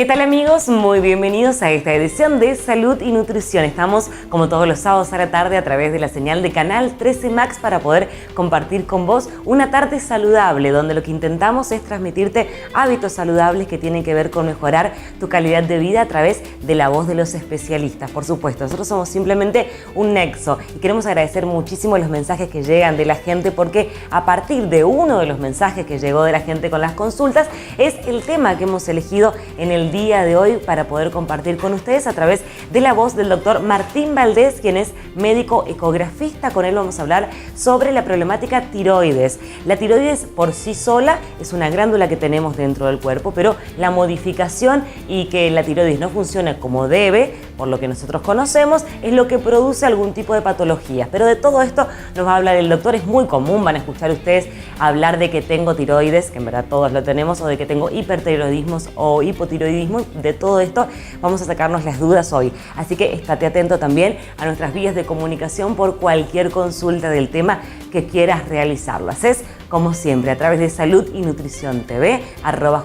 ¿Qué tal amigos? Muy bienvenidos a esta edición de Salud y Nutrición. Estamos como todos los sábados a la tarde a través de la señal de Canal 13 Max para poder compartir con vos una tarde saludable donde lo que intentamos es transmitirte hábitos saludables que tienen que ver con mejorar tu calidad de vida a través de la voz de los especialistas. Por supuesto, nosotros somos simplemente un nexo y queremos agradecer muchísimo los mensajes que llegan de la gente porque a partir de uno de los mensajes que llegó de la gente con las consultas es el tema que hemos elegido en el día de hoy para poder compartir con ustedes a través de la voz del doctor Martín Valdés, quien es médico ecografista. Con él vamos a hablar sobre la problemática tiroides. La tiroides por sí sola es una glándula que tenemos dentro del cuerpo, pero la modificación y que la tiroides no funcione como debe, por lo que nosotros conocemos, es lo que produce algún tipo de patologías. Pero de todo esto nos va a hablar el doctor. Es muy común, van a escuchar ustedes hablar de que tengo tiroides, que en verdad todos lo tenemos, o de que tengo hipertiroidismo o hipotiroidismo. De todo esto vamos a sacarnos las dudas hoy. Así que estate atento también a nuestras vías de comunicación por cualquier consulta del tema que quieras realizarlo. Haces como siempre a través de Salud y Nutrición TV,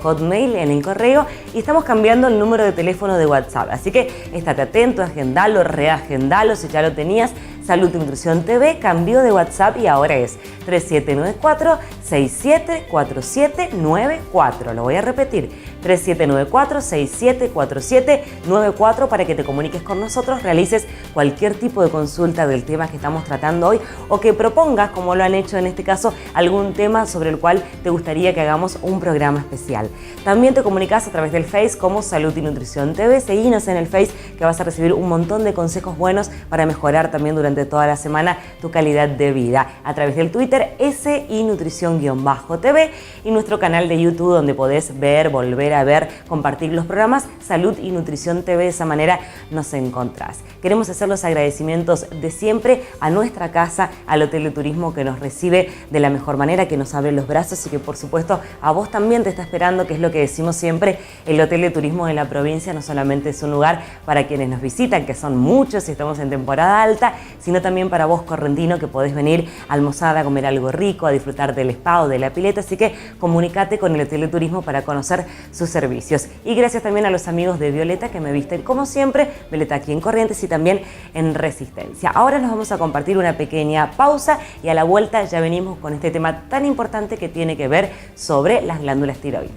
@hotmail en el correo, y estamos cambiando el número de teléfono de WhatsApp. Así que estate atento, agendalo, reagendalo si ya lo tenías. Salud y Nutrición TV cambió de WhatsApp y ahora es 3794-674794. Lo voy a repetir, 3794-674794 para que te comuniques con nosotros, realices cualquier tipo de consulta del tema que estamos tratando hoy o que propongas, como lo han hecho en este caso, algún tema sobre el cual te gustaría que hagamos un programa especial. También te comunicas a través del Face como Salud y Nutrición TV. Seguinos en el Face que vas a recibir un montón de consejos buenos para mejorar también durante toda la semana tu calidad de vida. A través del Twitter SI Nutrición-TV y nuestro canal de YouTube donde podés ver, volver a ver, compartir los programas Salud y Nutrición TV. De esa manera nos encontrás. Queremos hacer los agradecimientos de siempre a nuestra casa, al Hotel de Turismo que nos recibe de la mejor manera, que nos abre los brazos y que por supuesto a vos también te está esperando, que es lo que decimos siempre. El Hotel de Turismo de la provincia no solamente es un lugar para quienes nos visitan, que son muchos y estamos en temporada alta, sino también para vos correntino que podés venir a almorzar, a comer algo rico, a disfrutar del spa o de la pileta. Así que comunícate con el Hotel de Turismo para conocer sus servicios. Y gracias también a los amigos de Violeta que me visten como siempre, Violeta aquí en Corrientes y también en Resistencia. Ahora nos vamos a compartir una pequeña pausa y a la vuelta ya venimos con este tema tan importante que tiene que ver sobre las glándulas tiroides.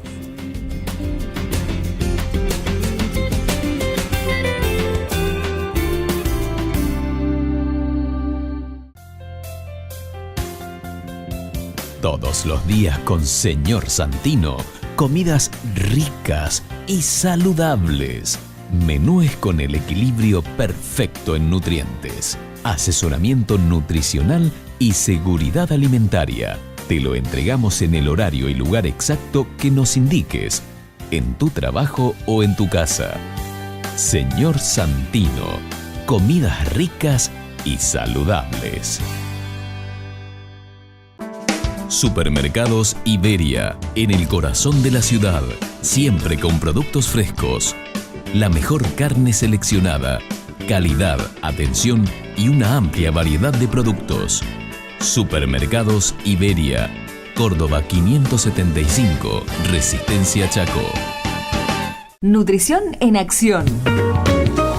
Todos los días con Señor Santino, comidas ricas y saludables. Menúes con el equilibrio perfecto en nutrientes. Asesoramiento nutricional y seguridad alimentaria. Te lo entregamos en el horario y lugar exacto que nos indiques, en tu trabajo o en tu casa. Señor Santino, comidas ricas y saludables. Supermercados Iberia, en el corazón de la ciudad, siempre con productos frescos. La mejor carne seleccionada, calidad, atención y una amplia variedad de productos. Supermercados Iberia, Córdoba 575, Resistencia Chaco. Nutrición en acción.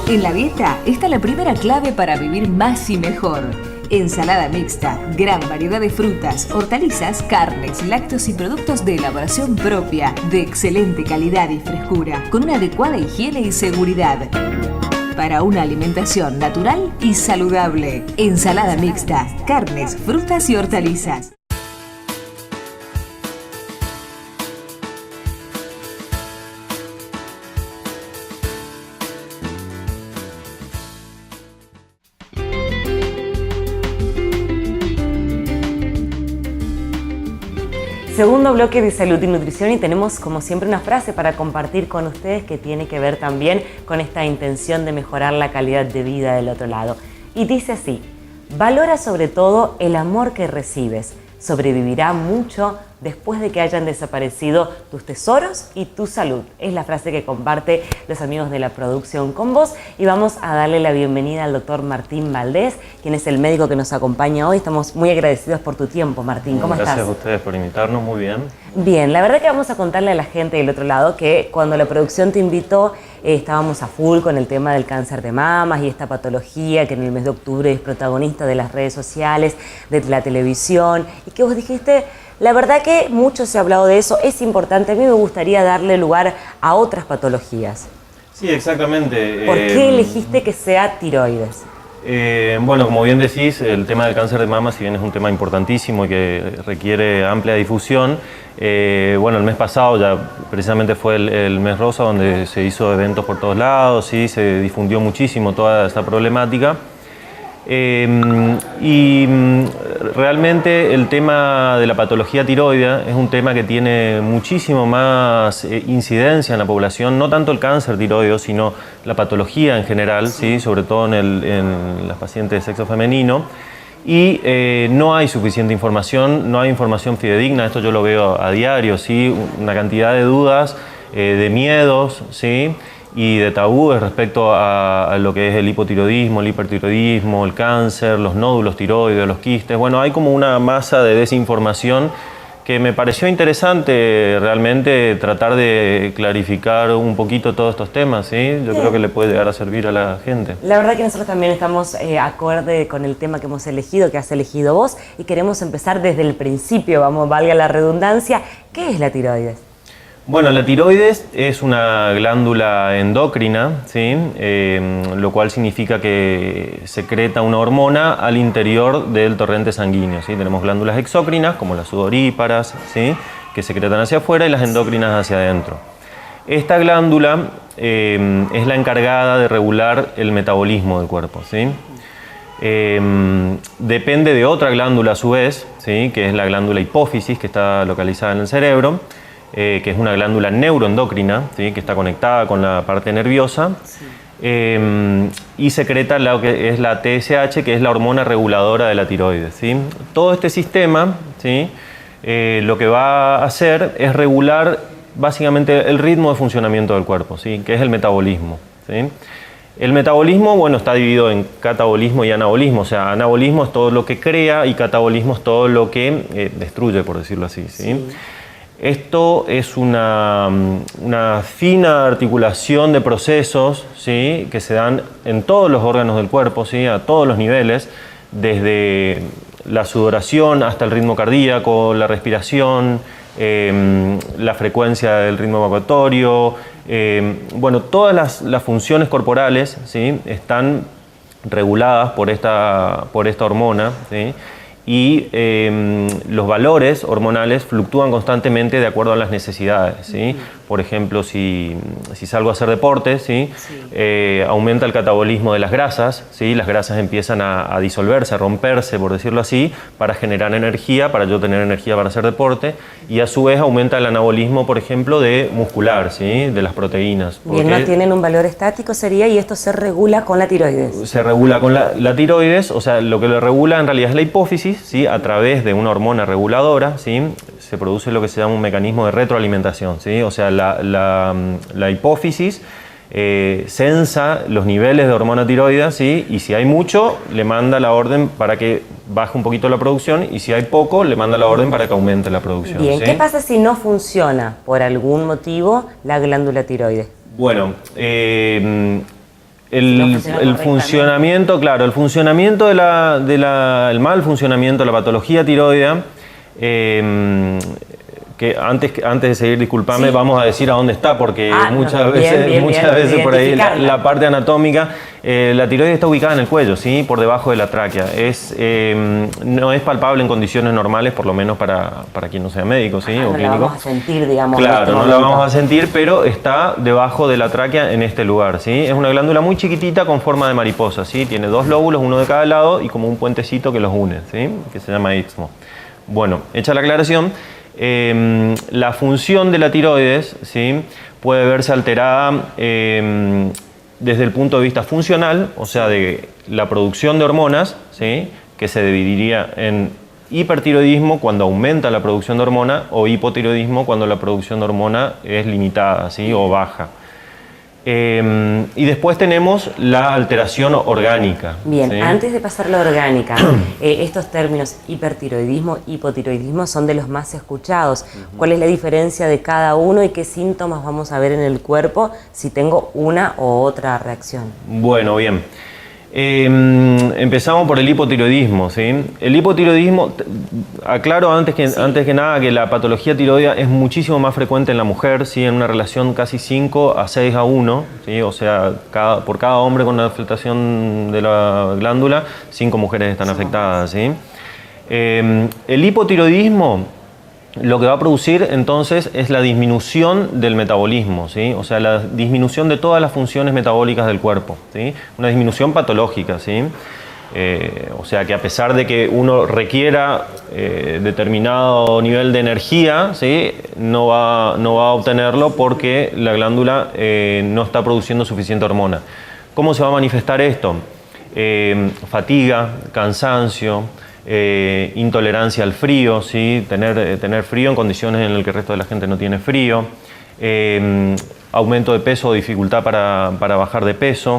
En la dieta está la primera clave para vivir más y mejor. Ensalada mixta, gran variedad de frutas, hortalizas, carnes, lácteos y productos de elaboración propia, de excelente calidad y frescura, con una adecuada higiene y seguridad. Para una alimentación natural y saludable. Ensalada mixta, carnes, frutas y hortalizas. Segundo bloque de Salud y Nutrición y tenemos como siempre una frase para compartir con ustedes que tiene que ver también con esta intención de mejorar la calidad de vida del otro lado. Y dice así: valora sobre todo el amor que recibes, sobrevivirá mucho después de que hayan desaparecido tus tesoros y tu salud. Es la frase que comparte los amigos de la producción con vos y vamos a darle la bienvenida al doctor Martín Valdés, quien es el médico que nos acompaña hoy. Estamos muy agradecidos por tu tiempo, Martín. ¿Cómo estás? Gracias a ustedes por invitarnos, muy bien. Bien, la verdad que vamos a contarle a la gente del otro lado que cuando la producción te invitó estábamos a full con el tema del cáncer de mamas y esta patología que en el mes de octubre es protagonista de las redes sociales, de la televisión, y que vos dijiste, la verdad que mucho se ha hablado de eso, es importante, a mí me gustaría darle lugar a otras patologías. Sí, exactamente. ¿Por qué elegiste que sea tiroides? Bueno, como bien decís, el tema del cáncer de mama, si bien es un tema importantísimo y que requiere amplia difusión, bueno, el mes pasado ya precisamente fue el mes rosa, donde se hizo eventos por todos lados, ¿sí? Se difundió muchísimo toda esta problemática. Realmente el tema de la patología tiroidea es un tema que tiene muchísimo más incidencia en la población, no tanto el cáncer tiroideo, sino la patología en general, ¿sí? Sobre todo en las pacientes de sexo femenino. Y no hay suficiente información, no hay información fidedigna, esto yo lo veo a diario, ¿sí? Una cantidad de dudas, de miedos, ¿sí? Y de tabúes respecto a lo que es el hipotiroidismo, el hipertiroidismo, el cáncer, los nódulos tiroides, los quistes. Bueno, hay como una masa de desinformación que me pareció interesante realmente tratar de clarificar un poquito todos estos temas, ¿sí? Yo creo que le puede llegar a servir a la gente. La verdad que nosotros también estamos acorde con el tema que hemos elegido, que has elegido vos, y queremos empezar desde el principio, vamos, valga la redundancia. ¿Qué es la tiroides? Bueno, la tiroides es una glándula endocrina, ¿sí? Lo cual significa que secreta una hormona al interior del torrente sanguíneo, ¿sí? Tenemos glándulas exócrinas, como las sudoríparas, ¿sí? Que secretan hacia afuera, y las endócrinas hacia adentro. Esta glándula es la encargada de regular el metabolismo del cuerpo, ¿sí? Depende de otra glándula a su vez, ¿sí? Que es la glándula hipófisis, que está localizada en el cerebro, que es una glándula neuroendocrina, ¿sí? Que está conectada con la parte nerviosa, sí. Y secreta lo que es la TSH, que es la hormona reguladora de la tiroides, ¿sí? Todo este sistema, ¿sí? Lo que va a hacer es regular básicamente el ritmo de funcionamiento del cuerpo, ¿sí? Que es el metabolismo, ¿sí? El metabolismo, bueno, está dividido en catabolismo y anabolismo, o sea, anabolismo es todo lo que crea y catabolismo es todo lo que destruye, por decirlo así, ¿sí? Sí. Esto es una fina articulación de procesos, ¿sí? Que se dan en todos los órganos del cuerpo, ¿sí? A todos los niveles, desde la sudoración hasta el ritmo cardíaco, la respiración, la frecuencia del ritmo evacuatorio. Bueno, todas las funciones corporales, ¿sí? Están reguladas por esta hormona, ¿sí? Y los valores hormonales fluctúan constantemente de acuerdo a las necesidades, ¿sí? Por ejemplo, si salgo a hacer deporte, ¿sí? Aumenta el catabolismo de las grasas, ¿sí? Las grasas empiezan a disolverse, a romperse, por decirlo así, para generar energía, para yo tener energía para hacer deporte, y a su vez aumenta el anabolismo, por ejemplo, de muscular, ¿sí? De las proteínas. Bien, no tienen un valor estático, sería, y esto se regula con la tiroides. Se regula con la tiroides, o sea, lo que lo regula en realidad es la hipófisis, ¿sí? A través de una hormona reguladora, ¿sí? Se produce lo que se llama un mecanismo de retroalimentación, ¿sí? O sea, la hipófisis sensa los niveles de hormona tiroidea, ¿sí? Y si hay mucho, le manda la orden para que baje un poquito la producción, y si hay poco, le manda la orden para que aumente la producción. Bien, ¿sí? ¿Qué pasa si no funciona por algún motivo la glándula tiroides? Bueno, el funcionamiento, claro, el funcionamiento el mal funcionamiento de la patología tiroidea, que antes de seguir, disculpame, sí. Vamos a decir a dónde está, porque muchas veces por ahí la parte anatómica, la tiroides está ubicada en el cuello, ¿sí? Por debajo de la tráquea. No es palpable en condiciones normales, por lo menos para quien no sea médico, ¿sí? O no clínico. La vamos a sentir, digamos. Claro, no la vamos a sentir, pero está debajo de la tráquea en este lugar, ¿sí? Es una glándula muy chiquitita con forma de mariposa, ¿sí? Tiene dos lóbulos, uno de cada lado, y como un puentecito que los une, ¿sí? Que se llama istmo. Bueno, hecha la aclaración, la función de la tiroides, ¿sí? Puede verse alterada desde el punto de vista funcional, o sea, de la producción de hormonas, ¿sí? Que se dividiría en hipertiroidismo cuando aumenta la producción de hormona o hipotiroidismo cuando la producción de hormona es limitada, ¿sí? O baja. Y después tenemos la alteración orgánica. Bien, ¿sí? antes de pasar a la orgánica, estos términos hipertiroidismo, hipotiroidismo son de los más escuchados. ¿Cuál es la diferencia de cada uno y qué síntomas vamos a ver en el cuerpo si tengo una u otra reacción? Bueno, bien. Empezamos por el hipotiroidismo, ¿sí? El hipotiroidismo, aclaro antes que nada que la patología tiroidea es muchísimo más frecuente en la mujer, ¿sí? En una relación casi 5 a 6 a 1, ¿sí? O sea, por cada hombre con una afectación de la glándula, 5 mujeres están afectadas, ¿sí? El hipotiroidismo lo que va a producir entonces es la disminución del metabolismo, ¿sí? O sea, la disminución de todas las funciones metabólicas del cuerpo, ¿sí? Una disminución patológica, ¿sí? O sea, que a pesar de que uno requiera determinado nivel de energía, ¿sí? no va a obtenerlo porque la glándula no está produciendo suficiente hormona. ¿Cómo se va a manifestar esto? Fatiga, cansancio, intolerancia al frío, ¿sí? tener frío en condiciones en las que el resto de la gente no tiene frío, aumento de peso o dificultad para bajar de peso,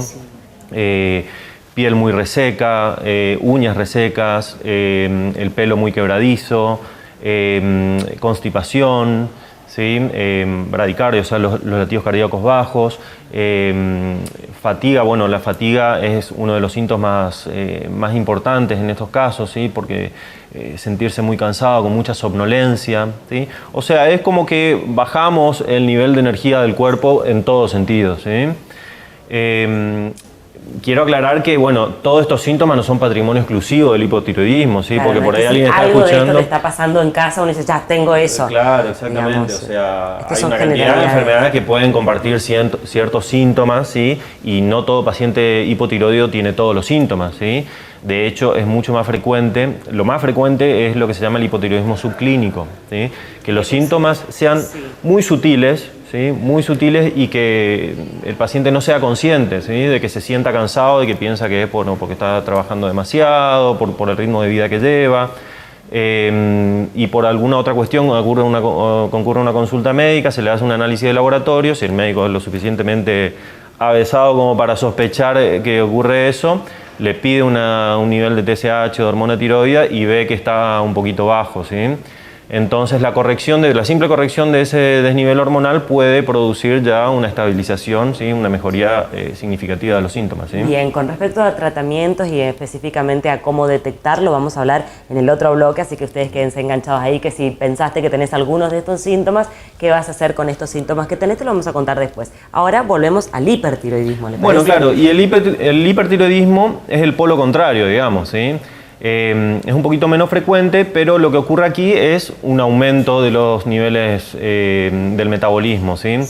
piel muy reseca, uñas resecas, el pelo muy quebradizo, constipación, ¿sí? Bradicardia, o sea, los latidos cardíacos bajos, fatiga. Bueno, la fatiga es uno de los síntomas más importantes en estos casos, ¿sí? Porque sentirse muy cansado, con mucha somnolencia, ¿sí? O sea, es como que bajamos el nivel de energía del cuerpo en todos sentidos, ¿sí? Quiero aclarar que, bueno, todos estos síntomas no son patrimonio exclusivo del hipotiroidismo, ¿sí? Claro, porque por ahí si alguien está algo escuchando. de esto te está pasando en casa, uno dice, ya tengo eso. Claro, exactamente. Digamos, o sea, hay son una cantidad de generalidades. enfermedades que pueden compartir ciertos síntomas, ¿sí? Y no todo paciente hipotiroideo tiene todos los síntomas, ¿sí? De hecho, es mucho más frecuente, lo más frecuente es lo que se llama el hipotiroidismo subclínico, ¿sí? Que los síntomas sean muy sutiles, ¿sí? Muy sutiles y que el paciente no sea consciente, ¿sí? De que se sienta cansado, de que piensa que es porque está trabajando demasiado, por el ritmo de vida que lleva, y por alguna otra cuestión concurre una consulta médica, se le hace un análisis de laboratorio, si el médico es lo suficientemente avesado como para sospechar que ocurre eso, le pide un nivel de TSH, de hormona tiroidea, y ve que está un poquito bajo, ¿sí? Entonces la simple corrección de ese desnivel hormonal puede producir ya una estabilización, ¿sí? Una mejoría significativa de los síntomas, ¿sí? Bien, con respecto a tratamientos y específicamente a cómo detectarlo, vamos a hablar en el otro bloque, así que ustedes quédense enganchados ahí, que si pensaste que tenés algunos de estos síntomas, ¿qué vas a hacer con estos síntomas que tenés? Te lo vamos a contar después. Ahora volvemos al hipertiroidismo, ¿le parece? Bueno, claro, y el hipertiroidismo es el polo contrario, digamos, ¿sí? Es un poquito menos frecuente, pero lo que ocurre aquí es un aumento de los niveles del metabolismo, ¿sí?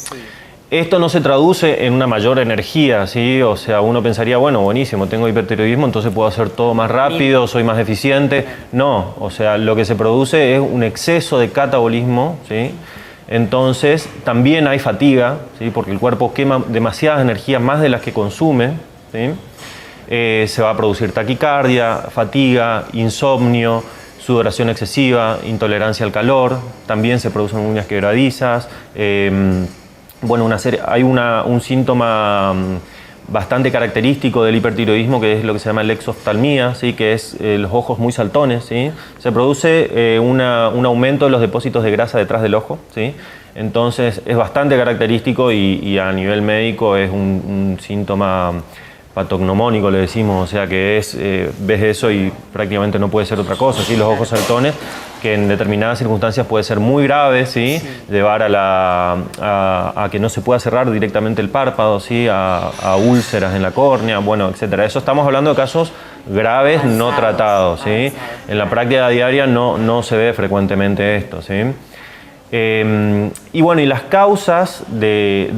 Esto no se traduce en una mayor energía, ¿sí? O sea, uno pensaría, bueno, buenísimo, tengo hipertiroidismo, entonces puedo hacer todo más rápido, soy más eficiente. No, o sea, lo que se produce es un exceso de catabolismo, ¿sí? Entonces, también hay fatiga, ¿sí? Porque el cuerpo quema demasiadas energías, más de las que consume, ¿sí? Se va a producir taquicardia, fatiga, insomnio, sudoración excesiva, intolerancia al calor, también se producen uñas quebradizas. Bueno, hay un síntoma bastante característico del hipertiroidismo, que es lo que se llama la exoftalmía, ¿sí? Que es los ojos muy saltones, ¿sí? Se produce un aumento de los depósitos de grasa detrás del ojo, ¿sí? Entonces es bastante característico y a nivel médico es un síntoma patognomónico, le decimos, o sea que ves eso y prácticamente no puede ser otra cosa, ¿sí? Los ojos saltones, que en determinadas circunstancias puede ser muy grave, ¿sí? Llevar a que no se pueda cerrar directamente el párpado, ¿sí? A úlceras en la córnea, bueno, etcétera. Eso estamos hablando de casos graves, no tratados, ¿sí? En la práctica diaria no se ve frecuentemente esto, ¿sí? Y bueno, y las causas de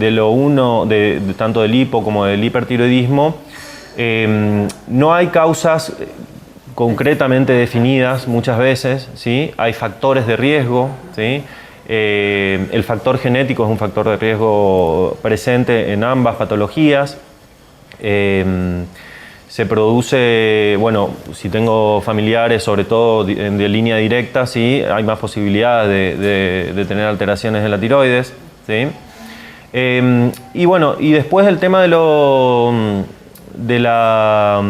tanto del hipo como del hipertiroidismo, no hay causas concretamente definidas muchas veces, ¿sí? Hay factores de riesgo, ¿sí? El factor genético es un factor de riesgo presente en ambas patologías. Se produce, bueno, si tengo familiares, sobre todo de línea directa, ¿sí? Hay más posibilidades de tener alteraciones en la tiroides, ¿sí? Y bueno, y después el tema de la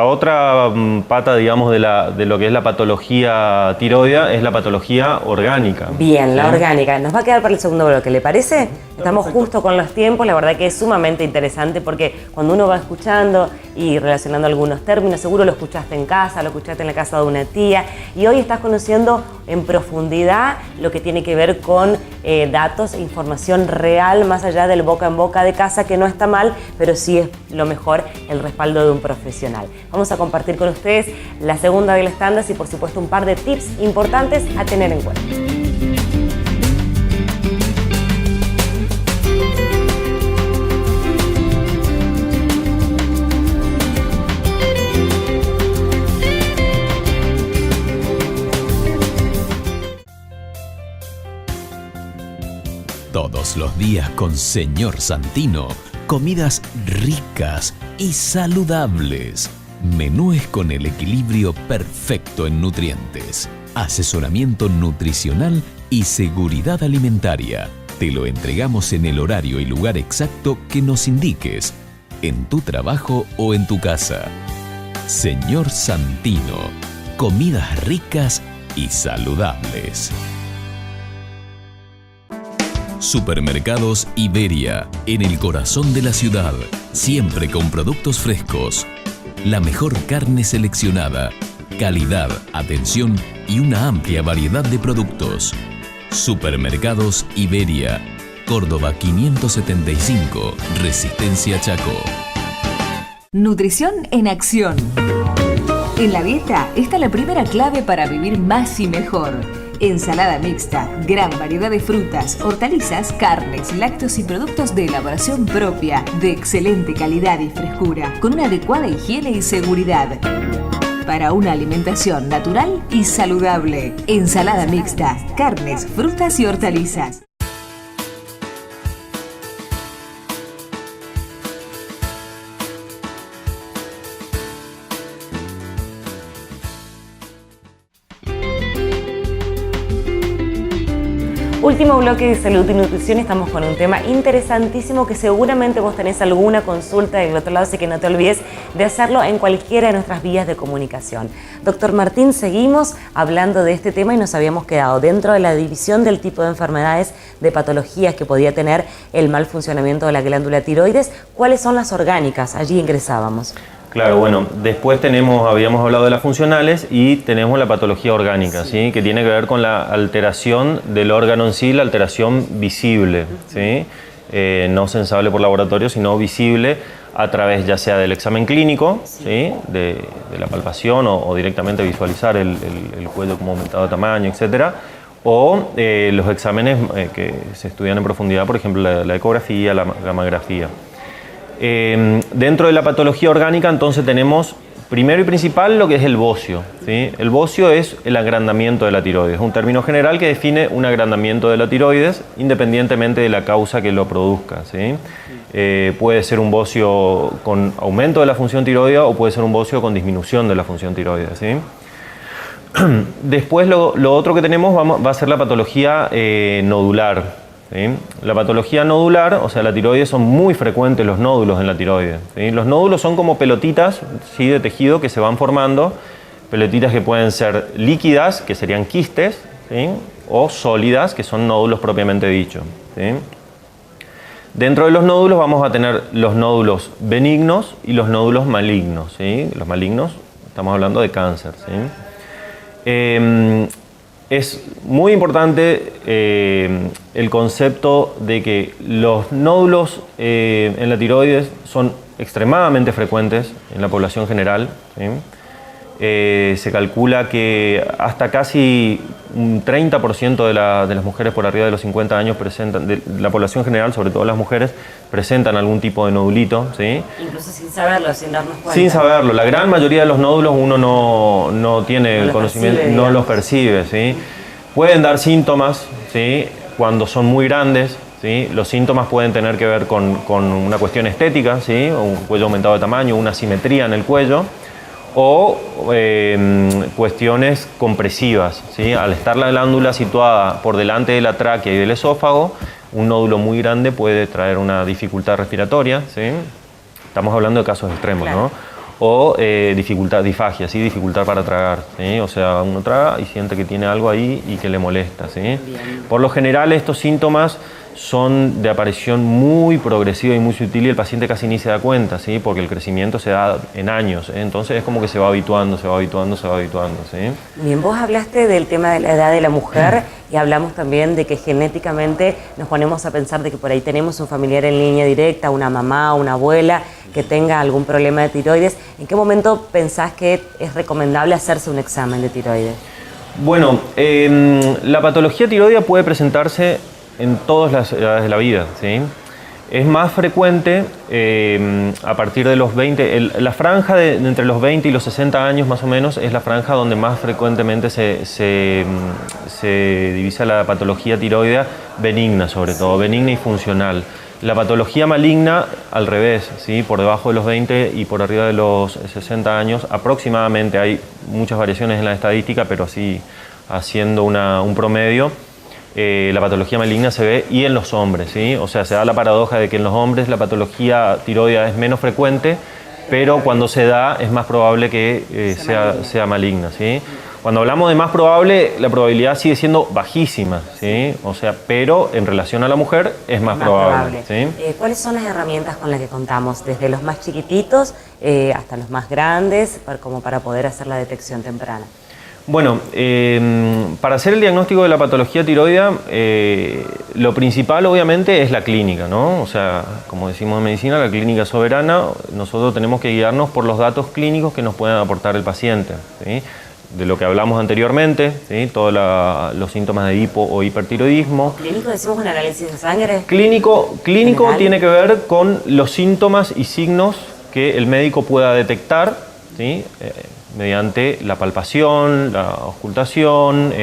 otra pata, digamos, de lo que es la patología tiroidea es la patología orgánica. Bien, ¿sí? La orgánica. Nos va a quedar para el segundo bloque, ¿le parece? Estamos justo con los tiempos, la verdad que es sumamente interesante porque cuando uno va escuchando y relacionando algunos términos, seguro lo escuchaste en casa, lo escuchaste en la casa de una tía y hoy estás conociendo en profundidad lo que tiene que ver con datos e información real más allá del boca en boca de casa, que no está mal, pero sí es lo mejor el respaldo de un profesional. Vamos a compartir con ustedes la segunda de las tandas y por supuesto un par de tips importantes a tener en cuenta. Todos los días con Señor Santino, comidas ricas y saludables. Menúes con el equilibrio perfecto en nutrientes. Asesoramiento nutricional y seguridad alimentaria. Te lo entregamos en el horario y lugar exacto que nos indiques, en tu trabajo o en tu casa. Señor Santino, comidas ricas y saludables. Supermercados Iberia, en el corazón de la ciudad, siempre con productos frescos. La mejor carne seleccionada, calidad, atención y una amplia variedad de productos. Supermercados Iberia, Córdoba 575, Resistencia Chaco. Nutrición en acción. En la dieta está la primera clave para vivir más y mejor. Ensalada mixta, gran variedad de frutas, hortalizas, carnes, lácteos y productos de elaboración propia, de excelente calidad y frescura, con una adecuada higiene y seguridad. Para una alimentación natural y saludable. Ensalada mixta, carnes, frutas y hortalizas. Último bloque de salud y nutrición, estamos con un tema interesantísimo que seguramente vos tenés alguna consulta del otro lado, así que no te olvides de hacerlo en cualquiera de nuestras vías de comunicación. Doctor Martín, seguimos hablando de este tema y nos habíamos quedado dentro de la división del tipo de enfermedades, de patologías que podía tener el mal funcionamiento de la glándula tiroides. ¿Cuáles son las orgánicas? Allí ingresábamos. Claro, bueno, después habíamos hablado de las funcionales y tenemos la patología orgánica, ¿sí? Que tiene que ver con la alteración del órgano en sí, la alteración visible, ¿sí? No sensible por laboratorio, sino visible a través ya sea del examen clínico, ¿sí? de la palpación o directamente visualizar el cuello como aumentado de tamaño, etcétera, o los exámenes que se estudian en profundidad, por ejemplo la ecografía, la gammagrafía. Dentro de la patología orgánica entonces tenemos primero y principal lo que es el bocio, ¿sí? El bocio es el agrandamiento de la tiroides, es un término general que define un agrandamiento de la tiroides independientemente de la causa que lo produzca, ¿sí? Puede ser un bocio con aumento de la función tiroidea o puede ser un bocio con disminución de la función tiroidea, ¿sí? Después lo otro que tenemos va a ser la patología nodular. ¿Sí? La patología nodular, o sea, la tiroides, son muy frecuentes los nódulos en la tiroides, ¿sí? Los nódulos son como pelotitas, ¿sí? De tejido que se van formando, pelotitas que pueden ser líquidas, que serían quistes, ¿sí? O sólidas, que son nódulos propiamente dichos, ¿sí? Dentro de los nódulos vamos a tener los nódulos benignos y los nódulos malignos, ¿sí? Los malignos, estamos hablando de cáncer, ¿sí? Es muy importante el concepto de que los nódulos en la tiroides son extremadamente frecuentes en la población general, ¿sí? Se calcula que hasta casi un 30% de las mujeres por arriba de los 50 años de la población general, sobre todo las mujeres, presentan algún tipo de nodulito, ¿sí? Incluso sin saberlo, sin darnos cuenta. Sin saberlo. La gran mayoría de los nódulos uno no tiene el conocimiento, no los percibe, ¿sí? Pueden dar síntomas, ¿sí? Cuando son muy grandes, ¿sí? Los síntomas pueden tener que ver con una cuestión estética, ¿sí? Un cuello aumentado de tamaño, una asimetría en el cuello, o cuestiones compresivas, ¿sí? Al estar la glándula situada por delante de la tráquea y del esófago, un nódulo muy grande puede traer una dificultad respiratoria, ¿sí? Estamos hablando de casos extremos, claro, ¿no? O dificultad, disfagia, ¿sí? Dificultad para tragar, ¿sí? O sea, uno traga y siente que tiene algo ahí y que le molesta, ¿sí? Bien. Por lo general, estos síntomas son de aparición muy progresiva y muy sutil y el paciente casi ni se da cuenta, ¿sí? Porque el crecimiento se da en años, ¿eh? Entonces es como que se va habituando, ¿sí? Bien, vos hablaste del tema de la edad de la mujer y hablamos también de que genéticamente nos ponemos a pensar de que por ahí tenemos un familiar en línea directa, una mamá, una abuela que tenga algún problema de tiroides. ¿En qué momento pensás que es recomendable hacerse un examen de tiroides? Bueno, la patología tiroidea puede presentarse en todas las edades de la vida, ¿sí? Es más frecuente a partir de los 20, la franja de entre los 20 y los 60 años más o menos es la franja donde más frecuentemente se divisa la patología tiroidea benigna, sobre todo, benigna y funcional. La patología maligna, al revés, ¿sí? Por debajo de los 20 y por arriba de los 60 años aproximadamente. Hay muchas variaciones en la estadística, pero así haciendo un promedio, la patología maligna se ve y en los hombres, ¿sí? O sea, se da la paradoja de que en los hombres la patología tiroidea es menos frecuente, pero cuando se da es más probable que sea maligna, ¿sí? Cuando hablamos de más probable, la probabilidad sigue siendo bajísima, ¿sí? O sea, pero en relación a la mujer es más probable. ¿Sí? ¿Cuáles son las herramientas con las que contamos? Desde los más chiquititos hasta los más grandes, como para poder hacer la detección temprana. Bueno, para hacer el diagnóstico de la patología tiroidea, lo principal obviamente es la clínica, ¿no? O sea, como decimos en medicina, la clínica soberana, nosotros tenemos que guiarnos por los datos clínicos que nos puedan aportar el paciente, ¿sí? De lo que hablamos anteriormente, ¿sí? Todos los síntomas de hipo o hipertiroidismo. ¿Clínico decimos un análisis de sangre? Clínico tiene que ver con los síntomas y signos que el médico pueda detectar, ¿sí? Mediante la palpación, la auscultación,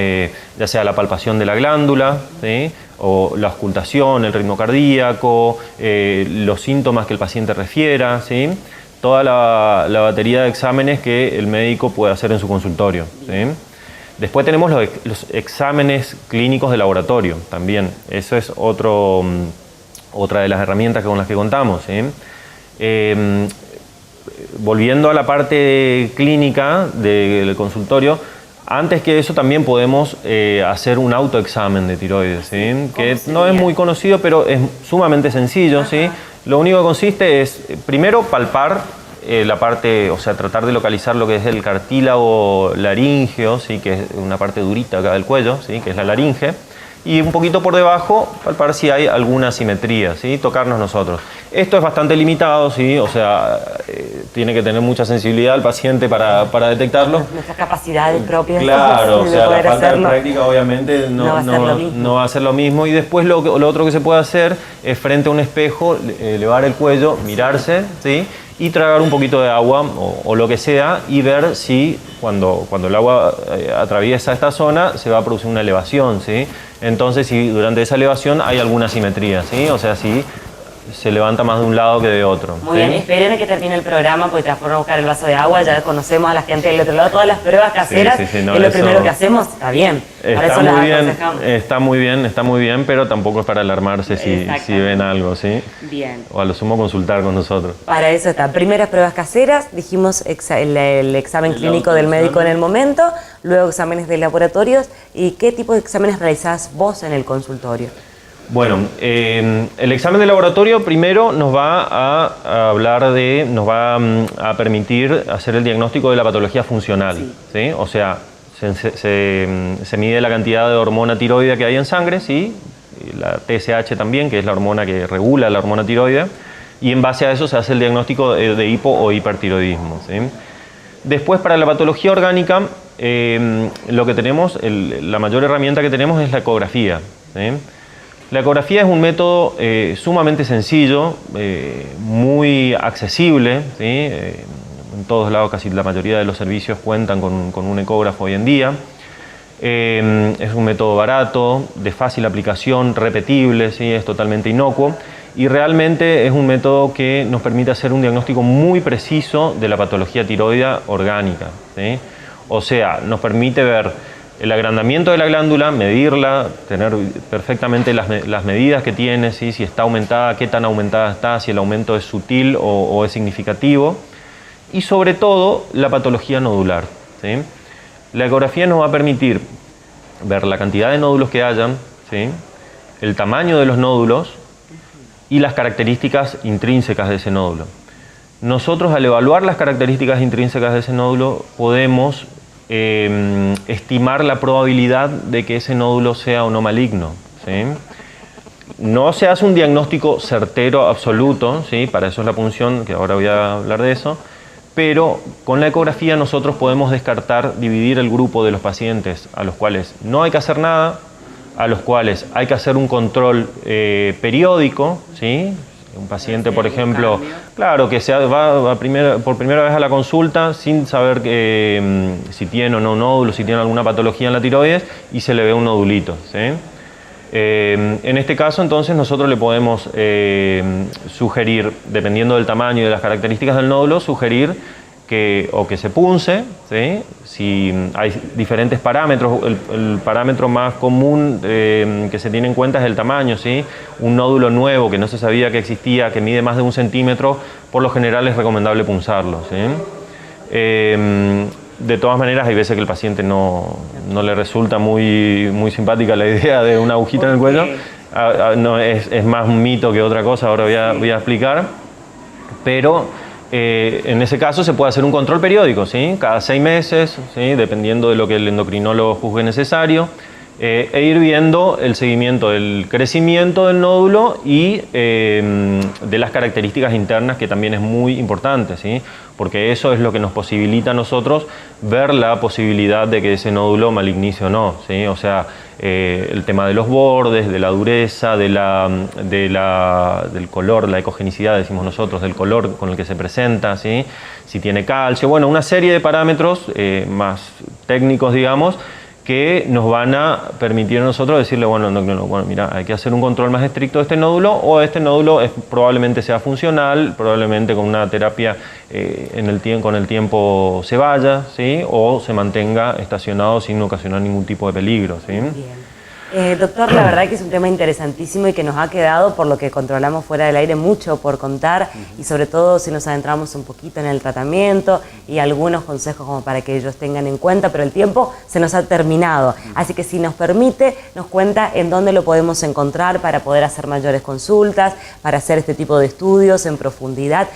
ya sea la palpación de la glándula, ¿sí? O la auscultación, el ritmo cardíaco, los síntomas que el paciente refiera, ¿sí? Toda la batería de exámenes que el médico puede hacer en su consultorio, ¿sí? Después tenemos los exámenes clínicos de laboratorio también. Eso es otra de las herramientas con las que contamos, ¿sí? Volviendo a la parte clínica del consultorio, antes que eso también podemos hacer un autoexamen de tiroides, ¿sí? Que no es muy conocido, pero es sumamente sencillo, ¿sí? Lo único que consiste es, primero, palpar la parte, o sea, tratar de localizar lo que es el cartílago laríngeo, ¿sí? Que es una parte durita acá del cuello, ¿sí? Que es la laringe. Y un poquito por debajo, palpar si hay alguna asimetría, ¿sí? Tocarnos nosotros. Esto es bastante limitado, ¿sí? O sea, tiene que tener mucha sensibilidad el paciente para detectarlo. Nuestras capacidades propias. Claro, o sea, la falta de práctica obviamente no va a ser lo mismo. Y después lo otro que se puede hacer es frente a un espejo, elevar el cuello, mirarse, ¿sí? Y tragar un poquito de agua o lo que sea y ver si cuando el agua atraviesa esta zona se va a producir una elevación, ¿sí? Entonces, si durante esa elevación hay alguna asimetría, ¿sí? O sea, si se levanta más de un lado que de otro. Muy bien, esperen a que termine el programa porque te vas a buscar el vaso de agua, ya conocemos a la gente del otro lado, todas las pruebas caseras, no, es lo primero que hacemos, está bien. Está muy bien, pero tampoco es para alarmarse si ven algo, ¿sí? Bien. O a lo sumo consultar con nosotros. Para eso está, primeras pruebas caseras, dijimos el examen clínico del médico en el momento, luego exámenes de laboratorios, ¿y qué tipo de exámenes realizás vos en el consultorio? Bueno, el examen de laboratorio primero nos va a permitir hacer el diagnóstico de la patología funcional, ¿sí? O sea, se mide la cantidad de hormona tiroidea que hay en sangre, ¿sí? La TSH también, que es la hormona que regula la hormona tiroidea, y en base a eso se hace el diagnóstico de hipo o hipertiroidismo, ¿sí? Después, para la patología orgánica, lo que tenemos, la mayor herramienta que tenemos es la ecografía, ¿sí? La ecografía es un método sumamente sencillo, muy accesible, ¿sí? En todos lados, casi la mayoría de los servicios cuentan con un ecógrafo hoy en día. Es un método barato, de fácil aplicación, repetible, ¿sí? Es totalmente inocuo y realmente es un método que nos permite hacer un diagnóstico muy preciso de la patología tiroidea orgánica, ¿sí? O sea, nos permite ver el agrandamiento de la glándula, medirla, tener perfectamente las medidas que tiene, ¿sí? Si está aumentada, qué tan aumentada está, si el aumento es sutil o es significativo, y sobre todo la patología nodular, ¿sí? La ecografía nos va a permitir ver la cantidad de nódulos que hayan, ¿sí? El tamaño de los nódulos y las características intrínsecas de ese nódulo. Nosotros, al evaluar las características intrínsecas de ese nódulo, podemos estimar la probabilidad de que ese nódulo sea o no maligno, ¿sí? No se hace un diagnóstico certero absoluto, ¿sí? Para eso es la punción, que ahora voy a hablar de eso, pero con la ecografía nosotros podemos descartar, dividir el grupo de los pacientes a los cuales no hay que hacer nada, a los cuales hay que hacer un control periódico, ¿sí? Un paciente, por ejemplo, claro, que va por primera vez a la consulta sin saber si tiene o no un nódulo, si tiene alguna patología en la tiroides y se le ve un nodulito, ¿sí? En este caso, entonces, nosotros le podemos sugerir, dependiendo del tamaño y de las características del nódulo, sugerir que se punce, ¿sí? Si hay diferentes parámetros, el parámetro más común que se tiene en cuenta es el tamaño, ¿sí? Un nódulo nuevo que no se sabía que existía, que mide más de 1 centímetro, por lo general es recomendable punzarlo, ¿sí? De todas maneras, hay veces que el paciente no le resulta muy simpática la idea de una agujita en el cuello. No, es más un mito que otra cosa, ahora voy a explicar. Pero en ese caso se puede hacer un control periódico, ¿sí? Cada 6 meses, ¿sí? Dependiendo de lo que el endocrinólogo juzgue necesario, e ir viendo el seguimiento del crecimiento del nódulo y de las características internas, que también es muy importante, ¿sí? Porque eso es lo que nos posibilita a nosotros ver la posibilidad de que ese nódulo malignice o no, ¿sí? O sea, el tema de los bordes, de la dureza, del color, la ecogenicidad, decimos nosotros, del color con el que se presenta, ¿sí? Si tiene calcio, bueno, una serie de parámetros más técnicos, digamos, que nos van a permitir a nosotros decirle, bueno, mira, hay que hacer un control más estricto de este nódulo, o este nódulo probablemente sea funcional, probablemente con una terapia con el tiempo se vaya, ¿sí? O se mantenga estacionado sin ocasionar ningún tipo de peligro, ¿sí? Bien. Doctor, la verdad que es un tema interesantísimo y que nos ha quedado, por lo que controlamos fuera del aire, mucho por contar, y sobre todo si nos adentramos un poquito en el tratamiento y algunos consejos como para que ellos tengan en cuenta, pero el tiempo se nos ha terminado. Así que si nos permite, nos cuenta en dónde lo podemos encontrar para poder hacer mayores consultas, para hacer este tipo de estudios en profundidad.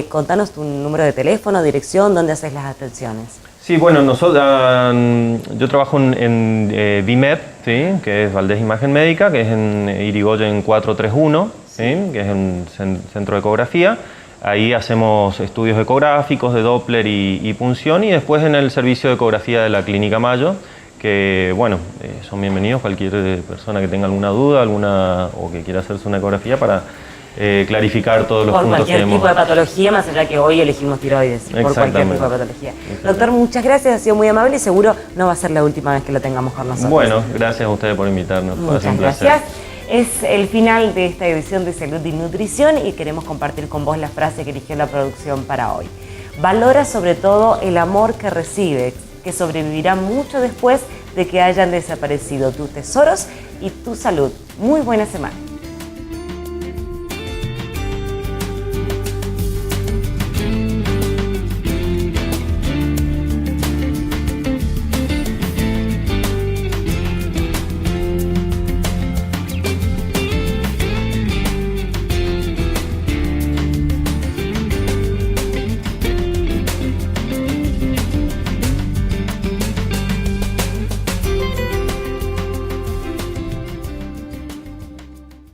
Contanos tu número de teléfono, dirección, dónde haces las atenciones. Sí, bueno, yo trabajo en VIMED, ¿sí? Que es Valdés Imagen Médica, que es en Irigoyen 431, ¿sí? Que es un centro de ecografía. Ahí hacemos estudios ecográficos de Doppler y punción, y después en el servicio de ecografía de la Clínica Mayo, que bueno, son bienvenidos cualquier persona que tenga alguna duda o que quiera hacerse una ecografía para clarificar todos los puntos que hemos... Por cualquier tipo de patología, más allá que hoy elegimos tiroides, por cualquier tipo de patología. Doctor, muchas gracias, ha sido muy amable y seguro no va a ser la última vez que lo tengamos con nosotros. Bueno, gracias a ustedes por invitarnos. Muchas gracias. Es el final de esta edición de Salud y Nutrición y queremos compartir con vos la frase que eligió la producción para hoy. Valora sobre todo el amor que recibes, que sobrevivirá mucho después de que hayan desaparecido tus tesoros y tu salud. Muy buena semana.